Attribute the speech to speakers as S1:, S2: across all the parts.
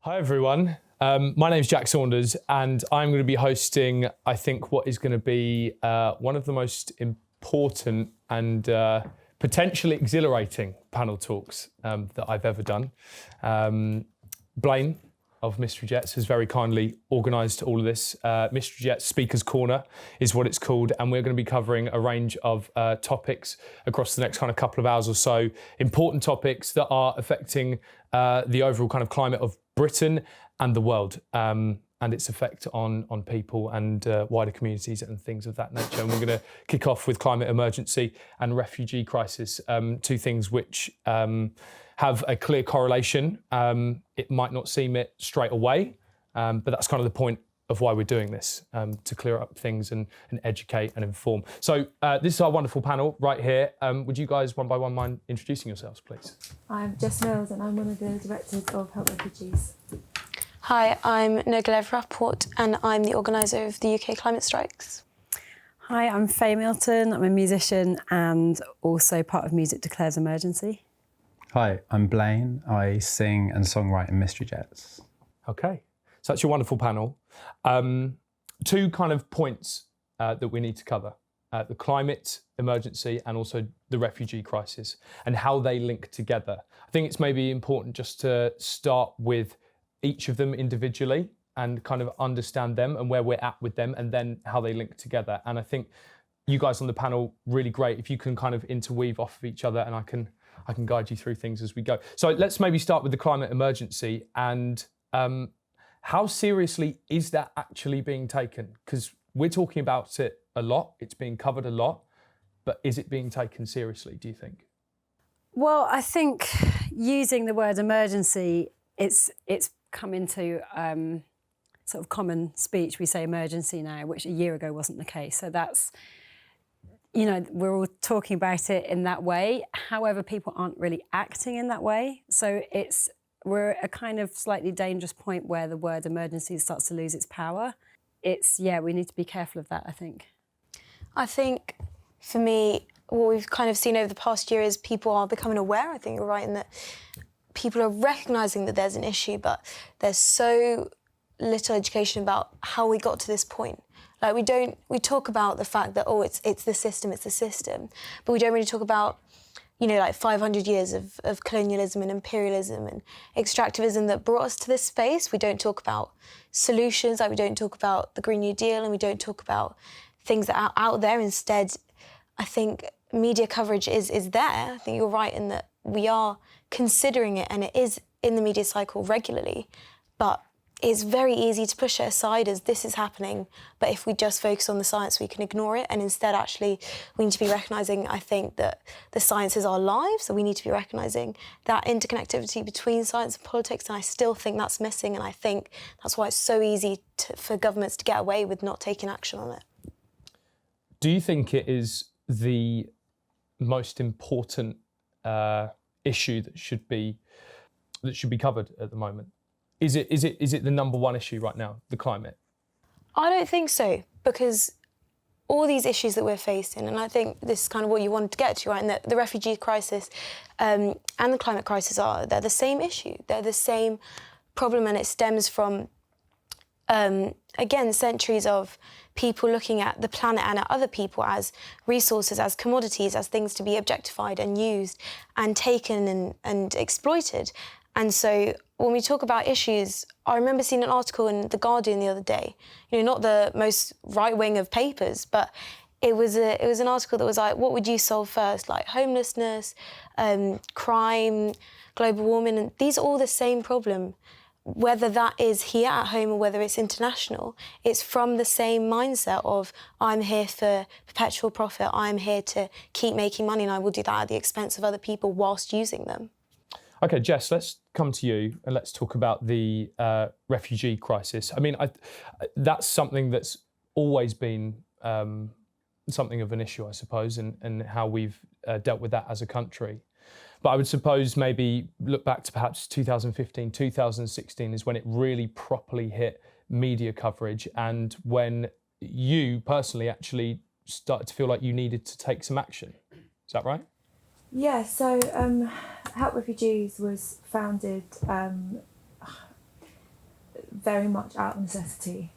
S1: Hi everyone, my name's Jack Saunders and I'm going to be hosting, I think, what is going to be one of the most important and potentially exhilarating panel talks that I've ever done. Blaine of Mystery Jets has very kindly organised all of this. Mystery Jets Speaker's Corner is what it's called, and we're going to be covering a range of topics across the next kind of couple of hours or so. Important topics that are affecting the overall kind of climate of Britain and the world, and its effect on people and wider communities and things of that nature. And we're going to kick off with climate emergency and refugee crisis, two things which have a clear correlation. It might not seem it straight away, but that's kind of the point of why we're doing this, to clear up things and educate and inform. So this is our wonderful panel right here. Would you guys one by one mind introducing yourselves, please?
S2: I'm Jess Mills and I'm one of the directors of Help Refugees.
S3: Hi, I'm 𝘠𝘠𝑦𝘄𝑚 and I'm the organiser of the UK Climate Strikes.
S4: Hi, I'm Faye Milton. I'm a musician and also part of Music Declares Emergency.
S5: Hi, I'm Blaine. I sing and songwrite in Mystery Jets.
S1: Okay, so that's your wonderful panel. Two kind of points that we need to cover. The climate emergency and also the refugee crisis and how they link together. I think it's maybe important just to start with each of them individually and kind of understand them and where we're at with them and then how they link together. And I think you guys on the panel, really great if you can kind of interweave off of each other, and I can guide you through things as we go. So let's maybe start with the climate emergency and how seriously is that actually being taken? Because we're talking about it a lot, it's being covered a lot, but is it being taken seriously, do you think?
S4: Well, I think using the word emergency, it's come into sort of common speech. We say emergency now, which a year ago wasn't the case. So that's, you know, we're all talking about it in that way. However, people aren't really acting in that way. So we're at a kind of slightly dangerous point where the word emergency starts to lose its power. We need to be careful of that, I think.
S3: I think, for me, what we've kind of seen over the past year is people are becoming aware. I think you're right in that people are recognising that there's an issue, but there's so little education about how we got to this point. Like we talk about the fact that, it's the system, but we don't really talk about, 500 years of colonialism and imperialism and extractivism that brought us to this space. We don't talk about solutions, we don't talk about the Green New Deal, and we don't talk about things that are out there. Instead, I think media coverage is there. I think you're right in that we are considering it and it is in the media cycle regularly, but it's very easy to push it aside as this is happening, but if we just focus on the science, we can ignore it. And instead, actually, we need to be recognising, I think, that the science is our lives, so we need to be recognising that interconnectivity between science and politics, and I still think that's missing, and I think that's why it's so easy for governments to get away with not taking action on it.
S1: Do you think it is the most important issue that should be covered at the moment? Is it the number one issue right now, the climate?
S3: I don't think so, because all these issues that we're facing, and I think this is kind of what you wanted to get to, right? And the refugee crisis and the climate crisis they're the same issue. They're the same problem, and it stems from, again, centuries of people looking at the planet and at other people as resources, as commodities, as things to be objectified and used and taken and exploited. And so when we talk about issues, I remember seeing an article in The Guardian the other day, not the most right-wing of papers, but it was an article that was like, what would you solve first? Like homelessness, crime, global warming, and these are all the same problem. Whether that is here at home or whether it's international, it's from the same mindset of I'm here for perpetual profit, I'm here to keep making money, and I will do that at the expense of other people whilst using them.
S1: Okay, Jess, let's come to you and let's talk about the refugee crisis. I mean, that's something that's always been something of an issue, I suppose, and how we've dealt with that as a country. But I would suppose maybe look back to perhaps 2015, 2016 is when it really properly hit media coverage and when you personally actually started to feel like you needed to take some action. Is that right?
S2: Yeah, so Help Refugees was founded very much out of necessity.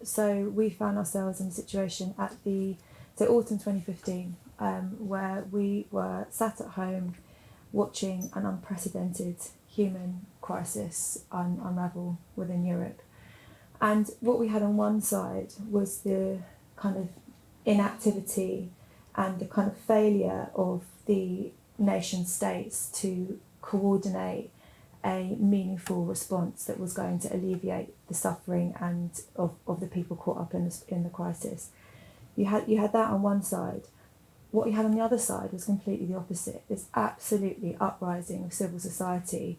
S2: So we found ourselves in a situation autumn 2015, where we were sat at home watching an unprecedented human crisis unravel within Europe. And what we had on one side was the kind of inactivity and the kind of failure of the nation states to coordinate a meaningful response that was going to alleviate the suffering and of the people caught up in the crisis. You had that on one side. What you had on the other side was completely the opposite. This absolutely uprising of civil society,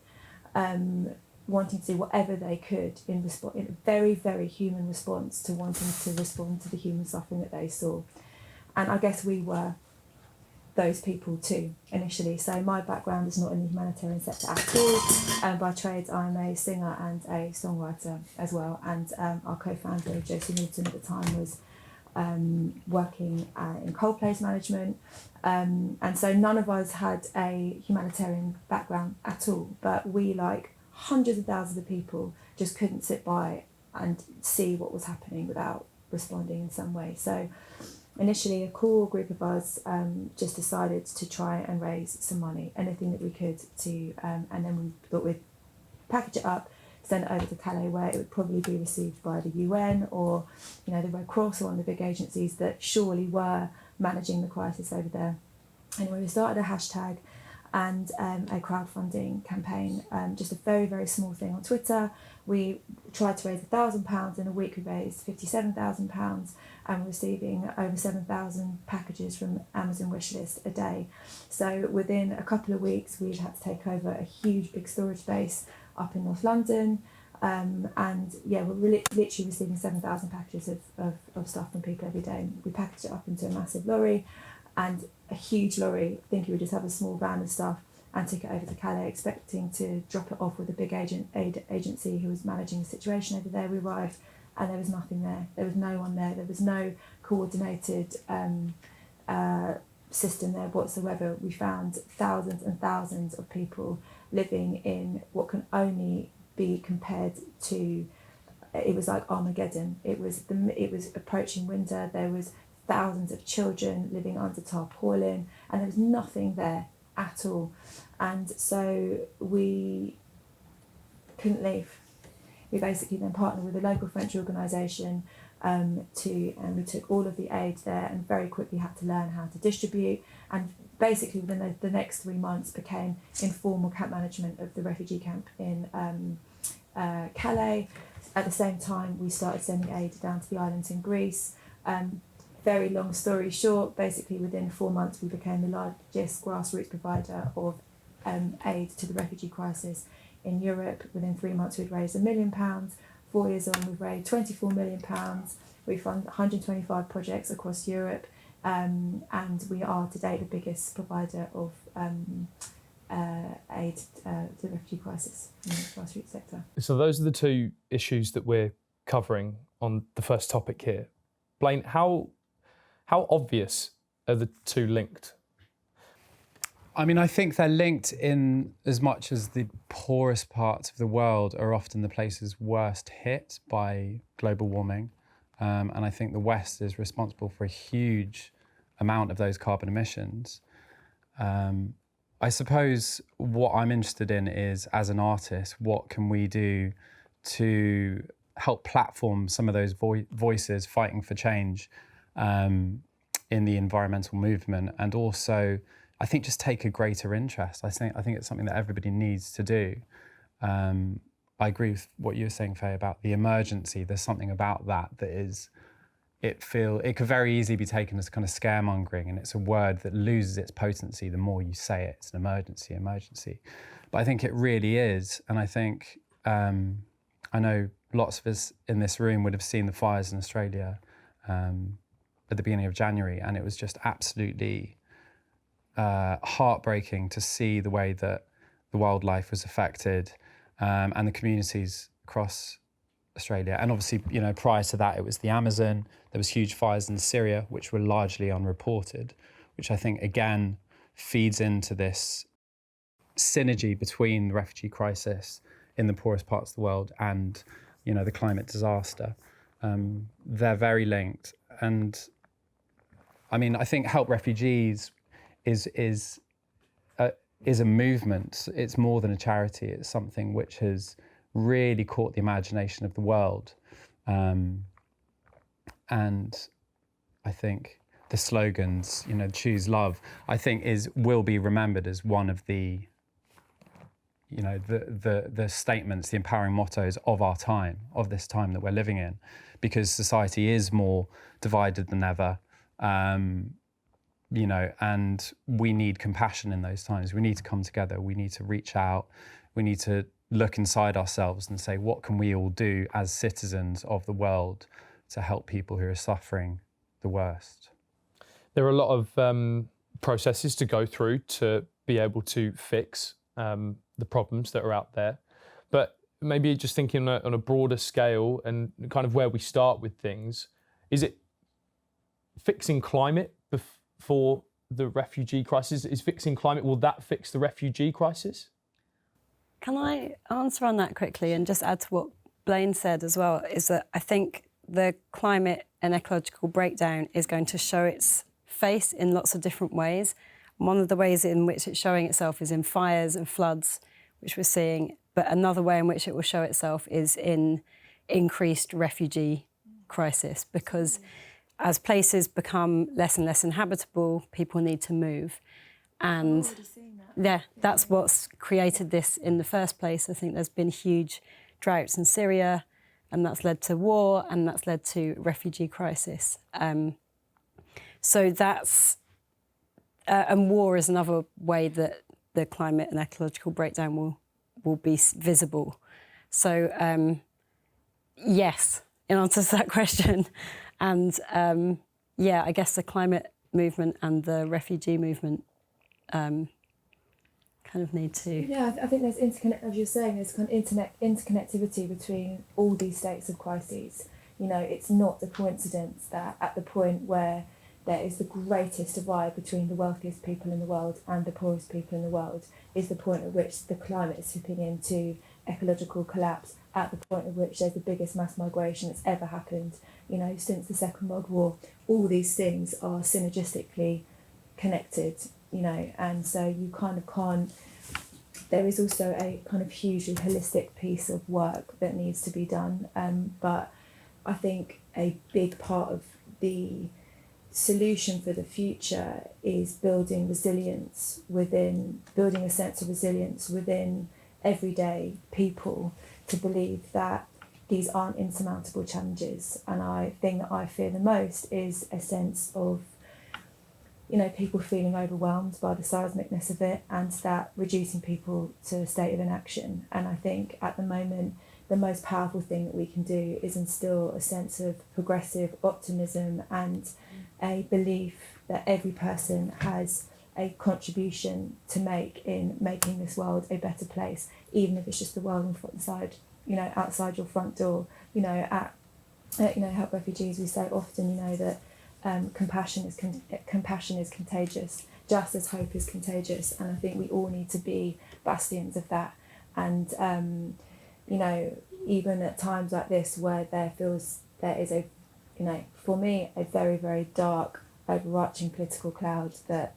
S2: wanting to do whatever they could in a very, very human response to wanting to respond to the human suffering that they saw. And I guess we were those people too, initially. So my background is not in the humanitarian sector at all. By trade, I'm a singer and a songwriter as well. And our co-founder, Josie Norton, at the time was working in Coldplay's management. And so none of us had a humanitarian background at all. But we, like hundreds of thousands of people, just couldn't sit by and see what was happening without responding in some way. So initially, a core group of us just decided to try and raise some money, anything that we could to, and then we thought we'd package it up, send it over to Calais, where it would probably be received by the UN or, the Red Cross or one of the big agencies that surely were managing the crisis over there. Anyway, we started a hashtag and a crowdfunding campaign, just a very, very small thing on Twitter. We tried to raise £1,000. In a week, we raised £57,000, and we're receiving over 7,000 packages from Amazon wishlist a day. So within a couple of weeks, we've had to take over a huge, big storage space up in North London. And yeah, we're literally receiving 7,000 packages of stuff from people every day. We packaged it up into a massive lorry, and a huge lorry, thinking we just have a small van of stuff, and took it over to Calais, expecting to drop it off with a big agency who was managing the situation over there. We arrived and there was nothing there. There was no one there. There was no coordinated system there whatsoever. We found thousands and thousands of people living in what can only be compared to, it was like Armageddon. It was approaching winter. There was thousands of children living under tarpaulin, and there was nothing there at all. And so we couldn't leave. We basically then partnered with a local French organisation and we took all of the aid there and very quickly had to learn how to distribute, and basically within the next 3 months became informal camp management of the refugee camp in Calais. At the same time, we started sending aid down to the islands in Greece. Very long story short, basically within 4 months we became the largest grassroots provider of aid to the refugee crisis in Europe. Within 3 months we'd raised £1 million. 4 years on, we've raised £24 million. We fund 125 projects across Europe, and we are to date the biggest provider of aid to the refugee crisis in the grassroots sector.
S1: So those are the two issues that we're covering on the first topic here. Blaine, how obvious are the two linked?
S5: I mean, I think they're linked in as much as the poorest parts of the world are often the places worst hit by global warming. And I think the West is responsible for a huge amount of those carbon emissions. I suppose what I'm interested in is, as an artist, what can we do to help platform some of those voices fighting for change in the environmental movement, and also I think just take a greater interest. I think it's something that everybody needs to do. I agree with what you were saying, Faye, about the emergency. There's something about that is, it could very easily be taken as kind of scaremongering, and it's a word that loses its potency the more you say it. It's an emergency. But I think it really is, and I think, I know lots of us in this room would have seen the fires in Australia at the beginning of January, and it was just absolutely heartbreaking to see the way that the wildlife was affected and the communities across Australia. And obviously, prior to that, it was the Amazon. There was huge fires in Syria, which were largely unreported, which I think, again, feeds into this synergy between the refugee crisis in the poorest parts of the world and the climate disaster. They're very linked. And I mean, I think Help Refugees is a movement. It's more than a charity. It's something which has really caught the imagination of the world. And I think the slogans, choose love, I think will be remembered as one of the statements, the empowering mottos of our time, of this time that we're living in, because society is more divided than ever. And we need compassion in those times. We need to come together. We need to reach out. We need to look inside ourselves and say, what can we all do as citizens of the world to help people who are suffering the worst?
S1: There are a lot of processes to go through to be able to fix the problems that are out there. But maybe just thinking on a broader scale and kind of where we start with things, is it fixing climate for the refugee crisis? Is fixing climate, will that fix the refugee crisis?
S4: Can I answer on that quickly and just add to what Blaine said as well, is that I think the climate and ecological breakdown is going to show its face in lots of different ways. One of the ways in which it's showing itself is in fires and floods, which we're seeing, but another way in which it will show itself is in increased refugee crisis, because as places become less and less inhabitable, people need to move. And that's what's created this in the first place. I think there's been huge droughts in Syria, and that's led to war, and that's led to refugee crisis. So that's, and war is another way that the climate and ecological breakdown will be visible. So yes, in answer to that question. And I guess the climate movement and the refugee movement kind of need to...
S2: Yeah, I think there's as you're saying, there's kind of interconnectivity between all these states of crises. It's not a coincidence that at the point where there is the greatest divide between the wealthiest people in the world and the poorest people in the world is the point at which the climate is slipping into ecological collapse, at the point at which there's the biggest mass migration that's ever happened, since the Second World War. All these things are synergistically connected, and so you kind of can't... There is also a kind of hugely holistic piece of work that needs to be done, but I think a big part of the solution for the future is building a sense of resilience within everyday people to believe that these aren't insurmountable challenges. And the thing that I fear the most is a sense of, people feeling overwhelmed by the seismicness of it, and that reducing people to a state of inaction. And I think at the moment, the most powerful thing that we can do is instill a sense of progressive optimism and a belief that every person has a contribution to make in making this world a better place, even if it's just the world inside, outside your front door. At Help Refugees, we say often, that compassion is contagious, just as hope is contagious, and I think we all need to be bastions of that. And even at times like this, where there is a, for me, a very, very dark, overarching political cloud that,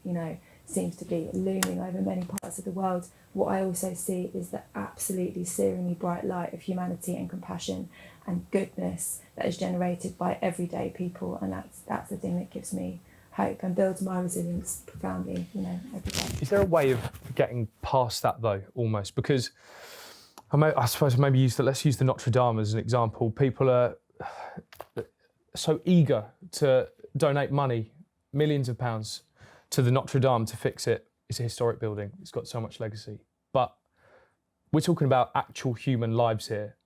S2: seems to be looming over many parts of the world, what I also see is the absolutely searingly bright light of humanity and compassion and goodness that is generated by everyday people, and that's the thing that gives me hope and builds my resilience profoundly, every day.
S1: Is there a way of getting past that though, almost? Because I suppose maybe let's use the Notre Dame as an example. People are so eager to donate money, millions of pounds, to the Notre Dame to fix it. It's a historic building. It's got so much legacy. But we're talking about actual human lives here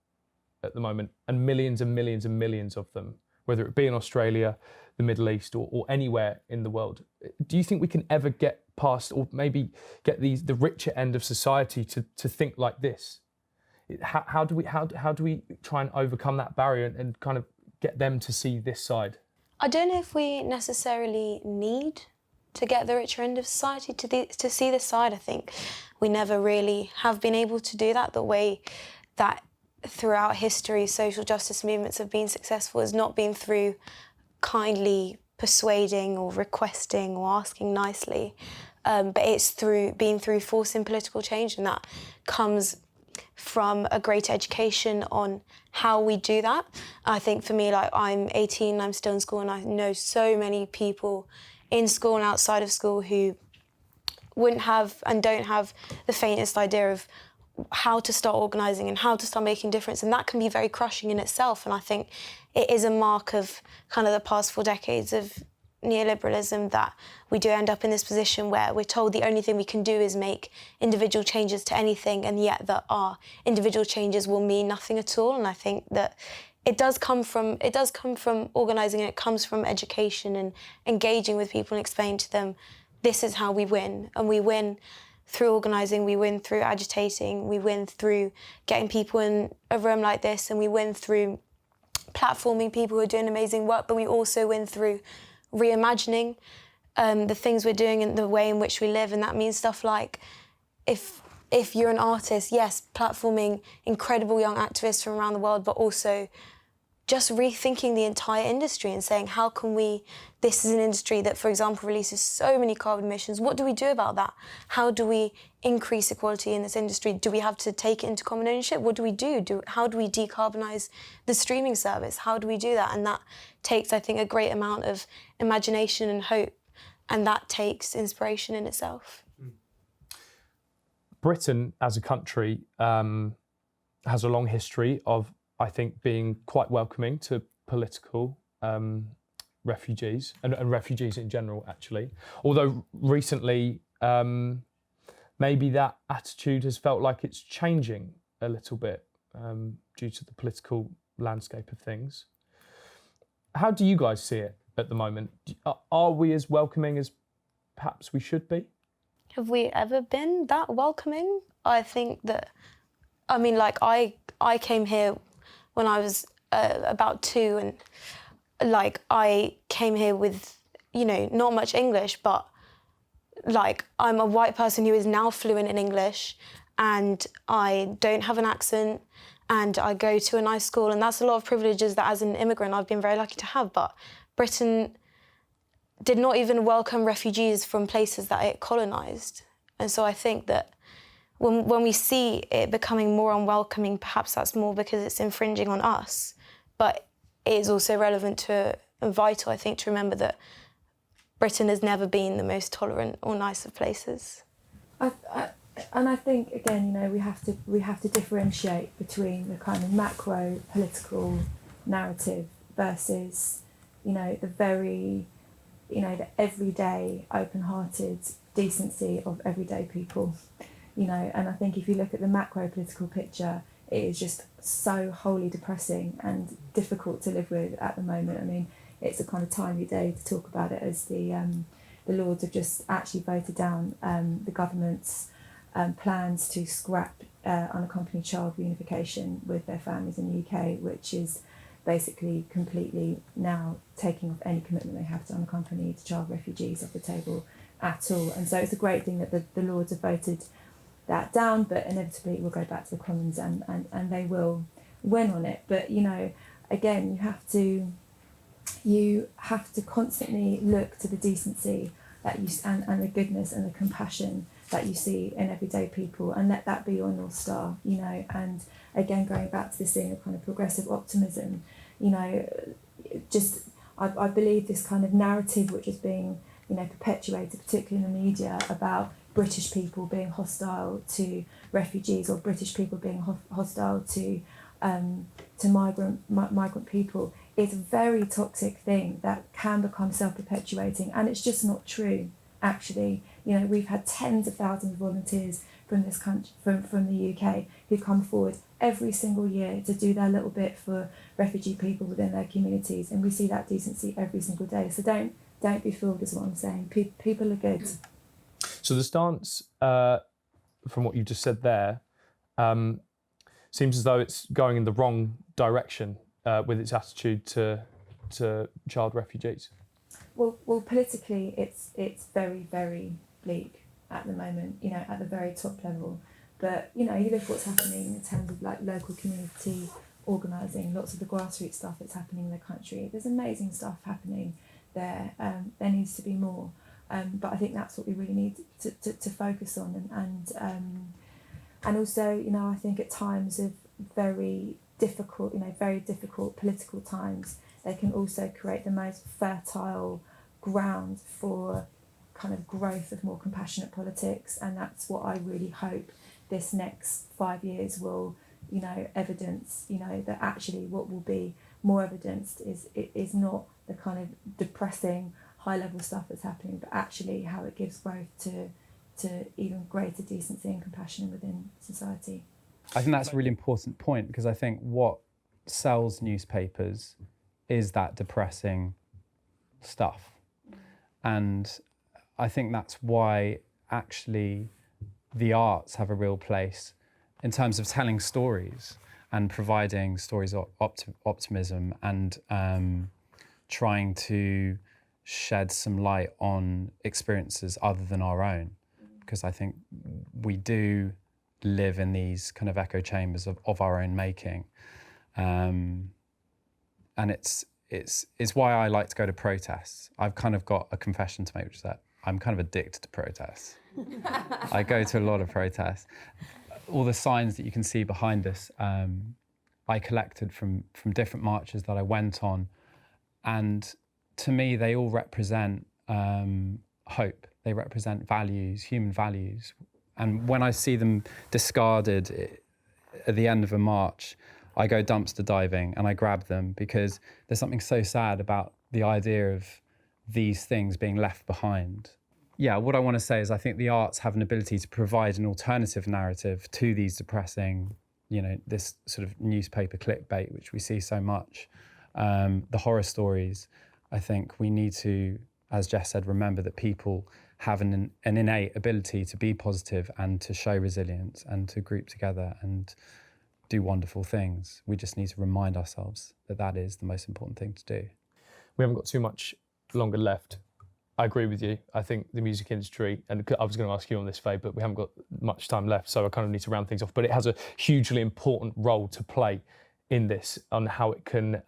S1: at the moment, and millions and millions and millions of them, whether it be in Australia, the Middle East, or anywhere in the world. Do you think we can ever get past, or maybe get the richer end of society to think like this? How do we try and overcome that barrier and kind of get them to see this side?
S3: I don't know if we necessarily need to get the richer end of society to see this side. I think we never really have been able to do that the way that throughout history, social justice movements have been successful has not been through kindly persuading or requesting or asking nicely, but it's been through forcing political change, and that comes from a great education on how we do that. I think for me, like, I'm 18, I'm still in school, and I know so many people in school and outside of school who wouldn't have and don't have the faintest idea of how to start organising and how to start making a difference, and that can be very crushing in itself. And I think it is a mark of kind of the past 4 decades of neoliberalism that we do end up in this position where we're told the only thing we can do is make individual changes to anything, and yet that our individual changes will mean nothing at all. And I think that it does come from organising, and it comes from education and engaging with people and explaining to them this is how we win, and we win through organising, we win through agitating, we win through getting people in a room like this, and we win through platforming people who are doing amazing work, but we also win through reimagining the things we're doing and the way in which we live. And that means stuff like, if you're an artist, yes, platforming incredible young activists from around the world, but also just rethinking the entire industry and saying, how can we, this is an industry that, for example, releases so many carbon emissions. What do we do about that? How do we increase equality in this industry? Do we have to take it into common ownership? What do we do? How do we decarbonise the streaming service? How do we do that? And that takes, I think, a great amount of imagination and hope, and that takes inspiration in itself.
S1: Britain, as a country, has a long history of, I think, being quite welcoming to political refugees and refugees in general, actually. Although recently, maybe that attitude has felt like it's changing a little bit due to the political landscape of things. How do you guys see it at the moment? Are we as welcoming as perhaps we should be?
S3: Have we ever been that welcoming? I think that, I mean, like, I came here when I was about 2, and like, I came here with, you know, not much English, but like, I'm a white person who is now fluent in English, and I don't have an accent, and I go to a nice school, and that's a lot of privileges that as an immigrant I've been very lucky to have. But Britain did not even welcome refugees from places that it colonised. And so I think that when we see it becoming more unwelcoming, perhaps that's more because it's infringing on us. But it is also relevant to and vital, I think, to remember that Britain has never been the most tolerant or nice of places.
S2: And I think, again, you know, we have to differentiate between the kind of macro political narrative versus, you know, the very, you know, the everyday, open-hearted decency of everyday people, you know. And I think if you look at the macro political picture, it is just so wholly depressing and difficult to live with at the moment. I mean, it's a kind of timely day to talk about it, as the Lords have just actually voted down the government's plans to scrap unaccompanied child reunification with their families in the UK, which is basically completely now taking off any commitment they have to unaccompanied child refugees off the table at all. And so it's a great thing that the Lords have voted that down, but inevitably it will go back to the Commons and they will win on it. But, you know, again, you have to constantly look to the decency that you and the goodness and the compassion that you see in everyday people, and let that be your North Star, you know. And again, going back to this thing of kind of progressive optimism, you know, just I believe this kind of narrative which is being, you know, perpetuated, particularly in the media, about British people being hostile to refugees, or British people being hostile to migrant people, is a very toxic thing that can become self-perpetuating, and it's just not true. Actually, you know, we've had tens of thousands of volunteers from this country, from the UK, who come forward every single year to do their little bit for refugee people within their communities, and we see that decency every single day. So don't be fooled, is what I'm saying. People are good.
S1: So the stance, from what you just said there, seems as though it's going in the wrong direction with its attitude to child refugees.
S2: Well, politically, it's very, very bleak at the moment. You know, at the very top level, But, you look at what's happening in terms of like local community organising, lots of the grassroots stuff that's happening in the country. There's amazing stuff happening there. There needs to be more. But I think that's what we really need to focus on. And also, I think at times of very difficult political times, they can also create the most fertile ground for kind of growth of more compassionate politics. And that's what I really hope this next 5 years will, evidence, that actually what will be more evidenced is not the kind of depressing high-level stuff that's happening, but actually how it gives growth to even greater decency and compassion within society.
S5: I think that's a really important point, because I think what sells newspapers is that depressing stuff. And I think that's why actually the arts have a real place in terms of telling stories and providing stories of optimism and trying to shed some light on experiences other than our own. Because I think we do live in these kind of echo chambers of our own making. And it's why I like to go to protests. I've kind of got a confession to make, which is that I'm kind of addicted to protests. I go to a lot of protests. All the signs that you can see behind us, I collected from different marches that I went on. And to me, they all represent hope. They represent values, human values. And when I see them discarded at the end of a march, I go dumpster diving and I grab them, because there's something so sad about the idea of these things being left behind. Yeah, what I want to say is I think the arts have an ability to provide an alternative narrative to these depressing, this sort of newspaper clickbait, which we see so much. The horror stories, I think we need to, as Jess said, remember that people have an innate ability to be positive and to show resilience and to group together and do wonderful things. We just need to remind ourselves that that is the most important thing to do.
S1: We haven't got too much longer left. I agree with you. I think the music industry, and I was going to ask you on this, Faye, but we haven't got much time left, so I kind of need to round things off. But it has a hugely important role to play in this, on how it can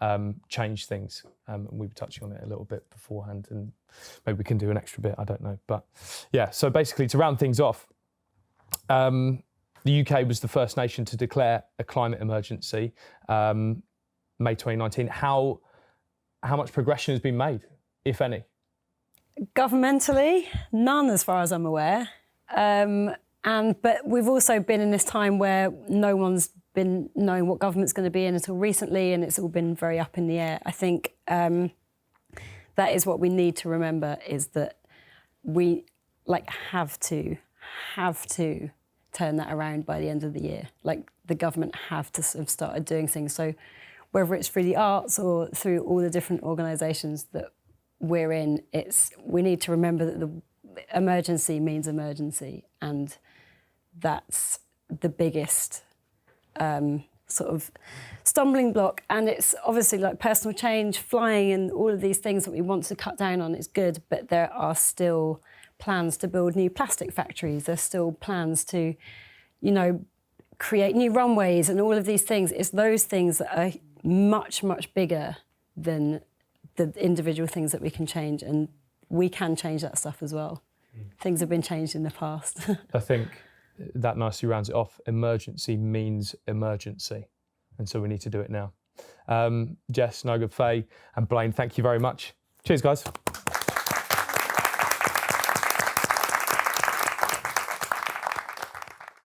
S1: change things. And we were touching on it a little bit beforehand, and maybe we can do an extra bit, I don't know. But yeah, so basically to round things off, the UK was the first nation to declare a climate emergency, May 2019. How much progression has been made, if any?
S4: Governmentally, none as far as I'm aware. But we've also been in this time where no one's been knowing what government's going to be in until recently, and it's all been very up in the air. I think that is what we need to remember, is that we have to turn that around by the end of the year. The government have to have started doing things. So whether it's through the arts or through all the different organisations that we're in, we need to remember that the emergency means emergency, and that's the biggest sort of stumbling block. And it's obviously personal change, flying, and all of these things that we want to cut down on is good, but there are still plans to build new plastic factories. There's still plans to, create new runways and all of these things. It's those things that are much, much bigger than the individual things that we can change, and we can change that stuff as well. Things have been changed in the past.
S1: I think that nicely rounds it off. Emergency means emergency, and so we need to do it now. Jess, Noga, Faye and Blaine, thank you very much. Cheers, guys.